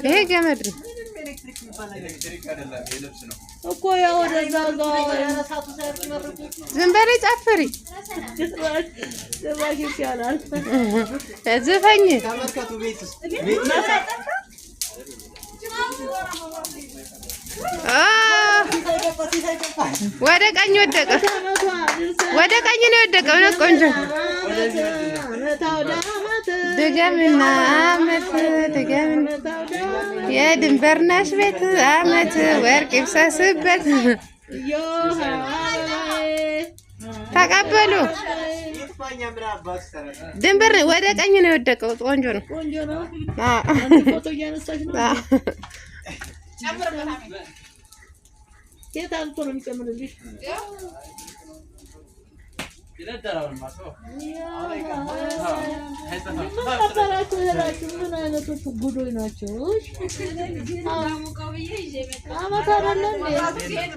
ይሄ ገመድ ነው እኮ ያው ወደዛው ዝም በለኝ ጨፍሪ ዘባሽ ይቻላል ዘፈኝ ወደ ቀኝ ወደቀ ወደ ቀኝ ነው የወደቀው ነው ቆንጆ ድገምና አመት ድገምና የድንበርናሽ ቤት አመት ወርቅ ይፍሰስበት ተቀበሉ ድንበር ወደ ቀኝ ነው የወደቀው ቆንጆ ነው ፎቶ እያነሳሽ ነው የት አንተ ነው የሚጨምርልሽ ይለደራውን ማሶ ምን አይነቶቹ ጉዶች ናቸው?